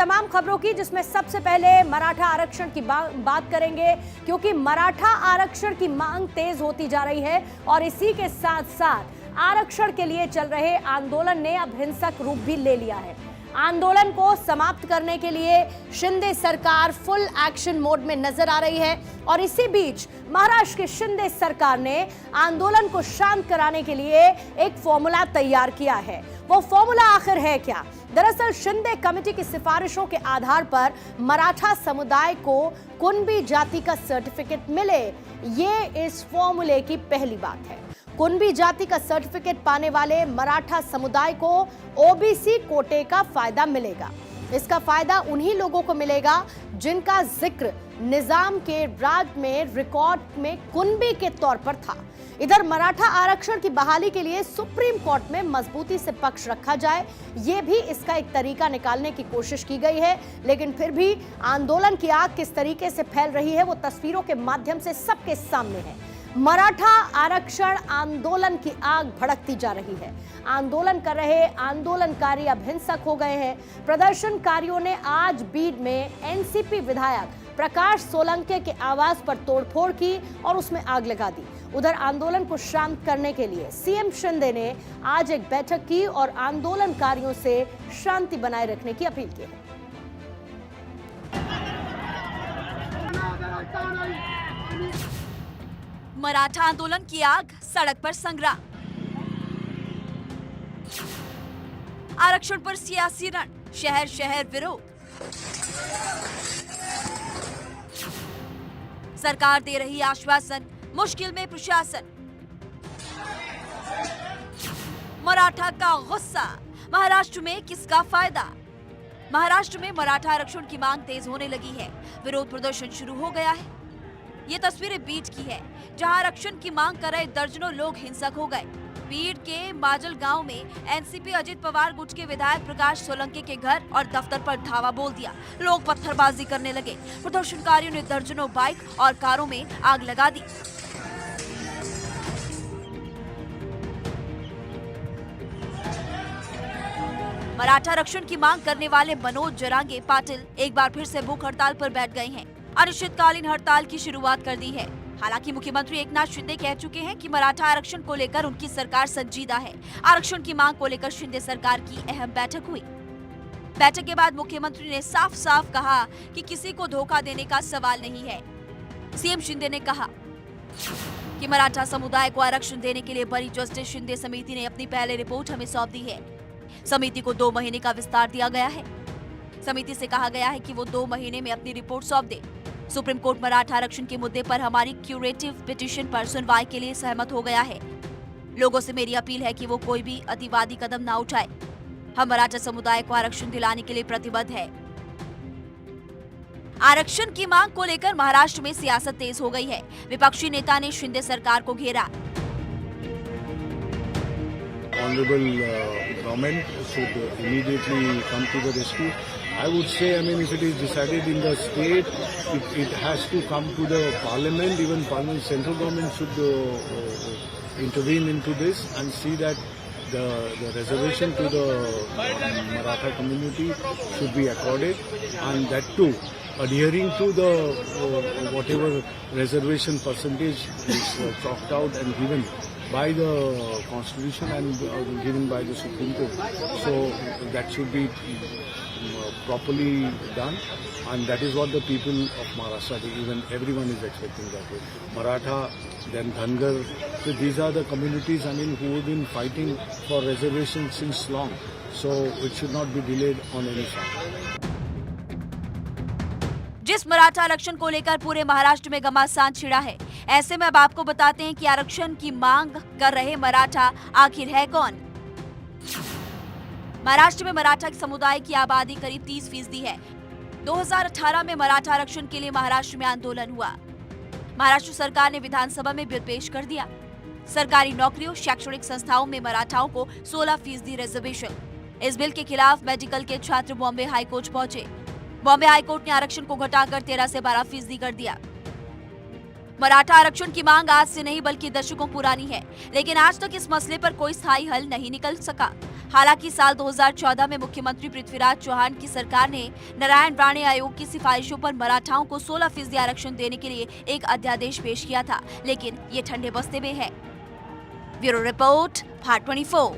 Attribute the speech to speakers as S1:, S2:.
S1: तमाम खबरों की, जिसमें सबसे पहले मराठा आरक्षण की बात करेंगे, क्योंकि मराठा आरक्षण की मांग तेज होती जा रही है और इसी के साथ साथ आरक्षण के लिए चल रहे आंदोलन ने अब हिंसक रूप भी ले लिया है। आंदोलन को समाप्त करने के लिए शिंदे सरकार फुल एक्शन मोड में नजर आ रही है और इसी बीच महाराष्ट्र की शिंदे सरकार ने आंदोलन को शांत कराने के लिए एक फॉर्मूला तैयार किया है। वो फॉर्मूला आखिर है क्या? दरअसल शिंदे कमेटी की सिफारिशों के आधार पर मराठा समुदाय को कुणबी जाति का सर्टिफिकेट मिले, ये इस फॉर्मूले की पहली बात है। कुणबी जाति का सर्टिफिकेट पाने वाले मराठा समुदाय को ओबीसी कोटे का फायदा मिलेगा। इसका फायदा उन्हीं लोगों को मिलेगा जिनका जिक्र निजाम के राज में रिकॉर्ड में कुणबी के तौर पर था। इधर मराठा आरक्षण की बहाली के लिए सुप्रीम कोर्ट में मजबूती से पक्ष रखा जाए, ये भी इसका एक तरीका निकालने की कोशिश की गई है। लेकिन फिर भी आंदोलन की आग किस तरीके से फैल रही है वो तस्वीरों के माध्यम से सबके सामने है। मराठा आरक्षण आंदोलन की आग भड़कती जा रही है। आंदोलन कर रहे आंदोलनकारी अब हिंसक हो गए हैं। प्रदर्शनकारियों ने आज बीड में एनसीपी विधायक प्रकाश सोलंके के आवास पर तोड़फोड़ की और उसमें आग लगा दी। उधर आंदोलन को शांत करने के लिए सीएम शिंदे ने आज एक बैठक की और आंदोलनकारियों से शांति बनाए रखने की अपील की है।
S2: मराठा आंदोलन की आग, सड़क पर संग्राम। आरक्षण पर सियासी रण, शहर शहर विरोध। सरकार दे रही आश्वासन, मुश्किल में प्रशासन। मराठा का गुस्सा, महाराष्ट्र में किसका फायदा? महाराष्ट्र में मराठा आरक्षण की मांग तेज होने लगी है। विरोध प्रदर्शन शुरू हो गया है। ये तस्वीरें बीड की है, जहां आरक्षण की मांग कर रहे दर्जनों लोग हिंसक हो गए। बीड के माजल गांव में एनसीपी अजित पवार गुट के विधायक प्रकाश सोलंके के घर और दफ्तर पर धावा बोल दिया। लोग पत्थरबाजी करने लगे। प्रदर्शनकारियों ने दर्जनों बाइक और कारों में आग लगा दी। मराठा आरक्षण की मांग करने वाले मनोज जरांगे पाटिल एक बार फिर से भूख हड़ताल पर बैठ गए हैं। अनिश्चितकालीन हड़ताल की शुरुआत कर दी है। हालांकि मुख्यमंत्री एकनाथ शिंदे कह चुके हैं कि मराठा आरक्षण को लेकर उनकी सरकार संजीदा है। आरक्षण की मांग को लेकर शिंदे सरकार की अहम बैठक हुई। बैठक के बाद मुख्यमंत्री ने साफ साफ कहा कि किसी को धोखा देने का सवाल नहीं है। सीएम शिंदे ने कहा कि मराठा समुदाय को आरक्षण देने के लिए बनी जस्टिस शिंदे समिति ने अपनी पहली रिपोर्ट हमें सौंप दी है। समिति को 2 महीने का विस्तार दिया गया है। समिति से कहा गया है कि वो 2 महीने में अपनी रिपोर्ट सौंप दे। सुप्रीम कोर्ट मराठा आरक्षण के मुद्दे पर हमारी क्यूरेटिव पिटीशन पर सुनवाई के लिए सहमत हो गया है। लोगों से मेरी अपील है कि वो कोई भी अतिवादी कदम ना उठाए। हम मराठा समुदाय को आरक्षण दिलाने के लिए प्रतिबद्ध है। आरक्षण की मांग को लेकर महाराष्ट्र में सियासत तेज हो गई है। विपक्षी नेता ने शिंदे सरकार को घेरा।
S3: Honorable government should immediately come to the rescue. I would say, if it is decided in the state, it has to come to the parliament. Even parliament, central government should intervene into this and see that the reservation to the Maratha community should be accorded, and that too adhering to the whatever reservation percentage is chalked out and given by the constitution and given by the Supreme Court. So that should be properly done, and that is what the people of Maharashtra, even everyone is expecting that way. Maratha, then Dhangar, so these are the communities who have been fighting for reservations since long. So it should not be delayed on any side.
S2: जिस मराठा आरक्षण को लेकर पूरे महाराष्ट्र में घमासान छिड़ा है, ऐसे में अब आपको बताते हैं कि आरक्षण की मांग कर रहे मराठा आखिर है कौन। महाराष्ट्र में मराठा समुदाय की आबादी करीब 30% है। 2018 में मराठा आरक्षण के लिए महाराष्ट्र में आंदोलन हुआ। महाराष्ट्र सरकार ने विधानसभा में बिल पेश कर दिया। सरकारी नौकरियों, शैक्षणिक संस्थाओं में मराठाओं को 16% रिजर्वेशन। इस बिल के खिलाफ मेडिकल के छात्र बॉम्बे हाईकोर्ट पहुंचे। बॉम्बे हाईकोर्ट ने आरक्षण को घटाकर 13 से 12% कर दिया। मराठा आरक्षण की मांग आज से नहीं बल्कि दशकों पुरानी है, लेकिन आज तक इस मसले पर कोई स्थायी हल नहीं निकल सका। हालांकि साल 2014 में मुख्यमंत्री पृथ्वीराज चौहान की सरकार ने नारायण राणे आयोग की सिफारिशों पर मराठाओं को 16% आरक्षण देने के लिए एक अध्यादेश पेश किया था, लेकिन ये ठंडे बस्ते में है। Bureau report, Bharat 24।